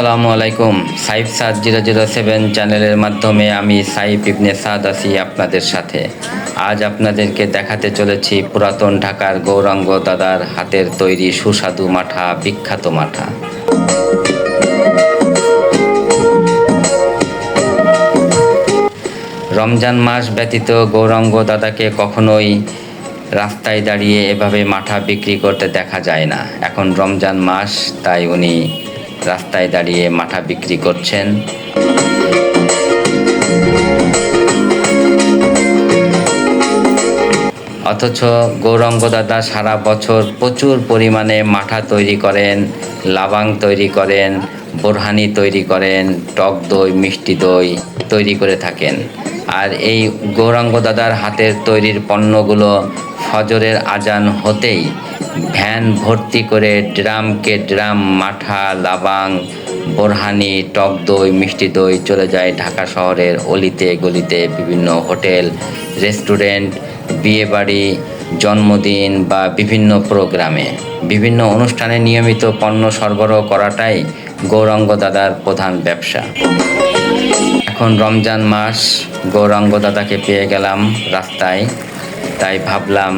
আসসালামু আলাইকুম। সাইফ সাদ 007 চ্যানেলের মাধ্যমে আমি সাইফ ইবনে সাদ আছি আপনাদের সাথে। আজ আপনাদেরকে দেখাতে চলেছি পুরাতন ঢাকার গৌরাঙ্গ দাদার হাতের তৈরি সুস্বাদু মাঠা, বিখ্যাত মাঠা। রমজান মাস ব্যতীত গৌরাঙ্গ দাদাকে কখনোই রাস্তায় দাঁড়িয়ে এভাবে মাঠা বিক্রি করতে দেখা যায় না। এখন রমজান মাস, তাই উনি রাস্তায় দাঁড়িয়ে মাঠা বিক্রি করছেন। অথচ গৌরাঙ্গ দাদা সারা বছর প্রচুর পরিমাণে মাঠা তৈরি করেন, লাবাং তৈরি করেন, বোরহানি তৈরি করেন, টক দই, মিষ্টি দই তৈরি করে থাকেন। আর এই গৌরাঙ্গ দাদার হাতের তৈরির পণ্যগুলো ফজরের আজান হতেই ভ্যান ভর্তি করে ড্রামকে ড্রাম মাঠা, লাবাং, বোরহানি, টক দই, মিষ্টি দই চলে যায় ঢাকা শহরের অলিতে গলিতে, বিভিন্ন হোটেল, রেস্টুরেন্ট, বিয়েবাড়ি, জন্মদিন বা বিভিন্ন প্রোগ্রামে, বিভিন্ন অনুষ্ঠানে নিয়মিত পণ্য সরবরাহ করাটাই গৌরাঙ্গ দাদার প্রধান ব্যবসা। এখন রমজান মাস, গৌরাঙ্গ দাদাকে পেয়ে গেলাম রাস্তায়, তাই ভাবলাম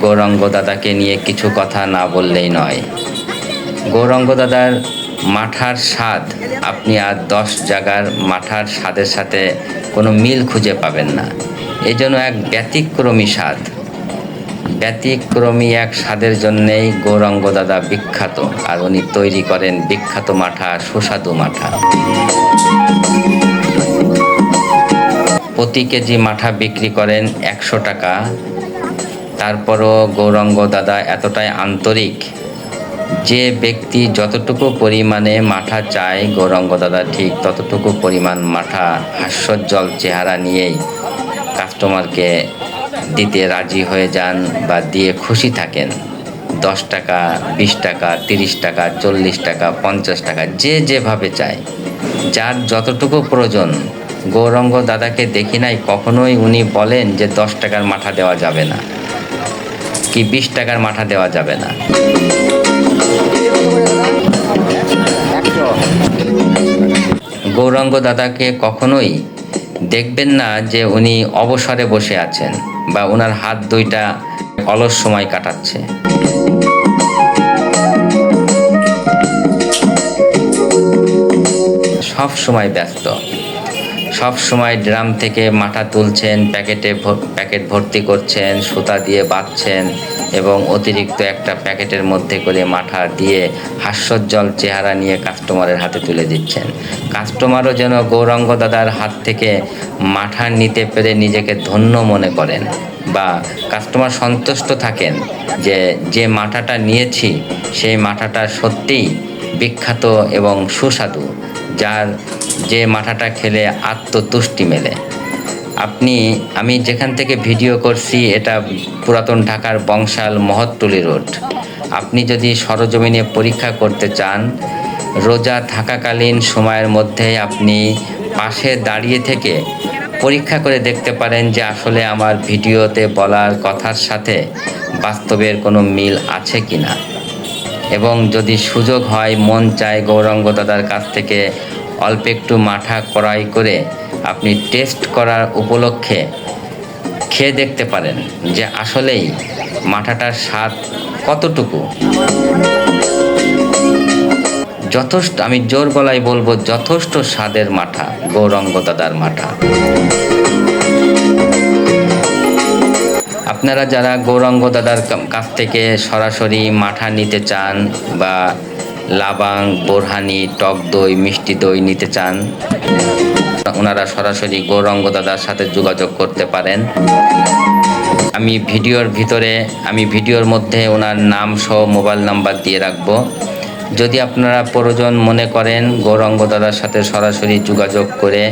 গৌরাঙ্গ দাদাকে নিয়ে কিছু কথা না বললেই নয়। গৌরাঙ্গ দাদার মাঠার স্বাদ আপনি আর 10 জায়গার মাঠার স্বাদের সাথে কোনো মিল খুঁজে পাবেন না। এই জন্য এক ব্যতিক্রমী স্বাদ, ব্যতিক্রমী এক স্বাদের জন্যেই গৌরাঙ্গ দাদা বিখ্যাত। আর উনি তৈরি করেন বিখ্যাত মাঠা, সুস্বাদু মাঠা। প্রতি কেজি মাঠা বিক্রি করেন 100 টাকা। তারপরও গৌরাঙ্গ দাদা এতটাই আন্তরিক, যে ব্যক্তি যতটুকু পরিমাণে মাঠা চায় গৌরাঙ্গ দাদা ঠিক ততটুকু পরিমাণ মাঠা হাস্যোজ্জ্বল চেহারা নিয়েই কাস্টমারকে দিতে রাজি হয়ে যান বা দিয়ে খুশি থাকেন। 10 টাকা, 20 টাকা, 30 টাকা, 40 টাকা, 50 টাকা, যে যেভাবে চায়, যার যতটুকু প্রয়োজন। গৌরাঙ্গ দাদাকে দেখি নাই কখনোই উনি বলেন যে 10 টাকার মাঠা দেওয়া যাবে না, কি 20 টাকার মাঠা দেওয়া যাবে না। গৌরাঙ্গ দাদাকে কখনোই দেখবেন না যে উনি অবসরে বসে আছেন বা ওনার হাত দুইটা অলস সময় কাটাচ্ছে। সব সময় ব্যস্ত, সব সময় ড্রাম থেকে মাঠা তুলছেন, প্যাকেট ভর্তি করছেন, সুতা দিয়ে বাঁধছেন এবং অতিরিক্ত একটা প্যাকেটের মধ্যে করে মাঠা দিয়ে হাস্যোজ্জ্বল চেহারা নিয়ে কাস্টমারের হাতে তুলে দিচ্ছেন। কাস্টমারও যেন গৌরাঙ্গ দাদার হাত থেকে মাঠা নিতে পেরে নিজেকে ধন্য মনে করেন বা কাস্টমার সন্তুষ্ট থাকেন যে যে মাঠাটা নিয়েছি সেই মাঠাটা সত্যিই বিখ্যাত এবং সুস্বাদু, যে মাঠাটা খেলে আত্মতুষ্টি মেলে। আমি যেখান থেকে ভিডিও করছি এটা পুরাতন ঢাকার বংশাল মহৎটুলি রোড। আপনি যদি সরজমিনে পরীক্ষা করতে চান, রোজা থাকাকালীন সময়ের মধ্যে আপনি পাশে দাঁড়িয়ে থেকে পরীক্ষা করে দেখতে পারেন যে আসলে আমার ভিডিওতে বলার কথার সাথে বাস্তবের কোনো মিল আছে কিনা। এবং যদি সুযোগ হয়, মন চায় গৌরাঙ্গ দাদার কাছ থেকে অল্প একটু মাঠা ক্রয় করে আপনি টেস্ট করার উপলক্ষে খেয়ে দেখতে পারেন যে আসলেই মাঠাটার স্বাদ কতটুকু। যথেষ্ট, আমি জোর গলায় বলবো, যথেষ্ট স্বাদের মাঠা গৌরাঙ্গ দাদার মাঠা। আপনারা যারা গৌরাঙ্গ দাদার কাছ থেকে সরাসরি মাঠা নিতে চান বা লাবাং, বোরহানি, টক দই, মিষ্টি দই নিতে চান, ওনারা সরাসরি গৌরাঙ্গ দাদার সাথে যোগাযোগ করতে পারেন। আমি ভিডিওর মধ্যে ওনার নাম সহ মোবাইল নাম্বার দিয়ে রাখবো। যদি আপনারা প্রয়োজন মনে করেন, গৌরাঙ্গ দাদার সাথে সরাসরি যোগাযোগ করে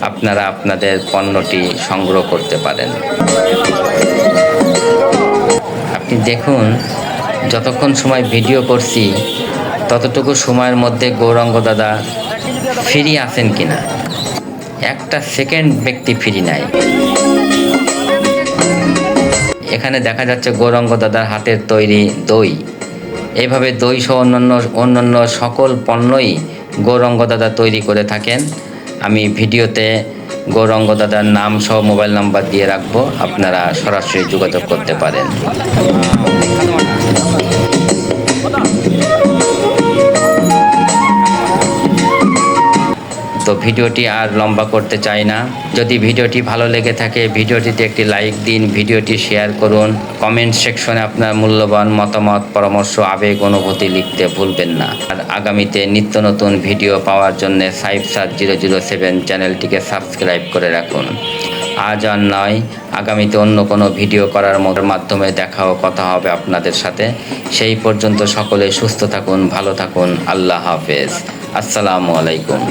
আপনারা আপনাদের পণ্যটি সংগ্রহ করতে পারেন। আপনি দেখুন, যতক্ষণ সময় ভিডিও করছি ততটুকু সময়ের মধ্যে গৌরাঙ্গ দাদা ফ্রি আছেন কিনা, একটা সেকেন্ড ব্যক্তি ফ্রি নাই। এখানে দেখা যাচ্ছে গৌরাঙ্গ দাদার হাতের তৈরি দই। এইভাবে দই সহ অন্যান্য সকল পণ্যই গৌরাঙ্গ দাদা তৈরি করে থাকেন। আমি ভিডিওতে গৌরাঙ্গ দাদার নাম সহ মোবাইল নাম্বার দিয়ে রাখবো, আপনারা সরাসরি যোগাযোগ করতে পারেন। তো ভিডিওটি আর লম্বা করতে চাই না। যদি ভিডিওটি ভালো লেগে থাকে ভিডিওটিতে একটি লাইক দিন, ভিডিওটি শেয়ার করুন, কমেন্ট সেকশনে আপনার মূল্যবান মতামত, পরামর্শ, আবেগ, অনুভূতি লিখতে ভুলবেন না। আর আগামীতে নিত্য নতুন ভিডিও পাওয়ার জন্য 57007 চ্যানেলটিকে সাবস্ক্রাইব করে রাখুন। আজ আর নয়, আগামীতে অন্য কোনো ভিডিও করার মাধ্যমে দেখা ও কথা হবে আপনাদের সাথে। সেই পর্যন্ত সকলে সুস্থ থাকুন, ভালো থাকুন। আল্লাহ হাফেজ। আসসালামু আলাইকুম।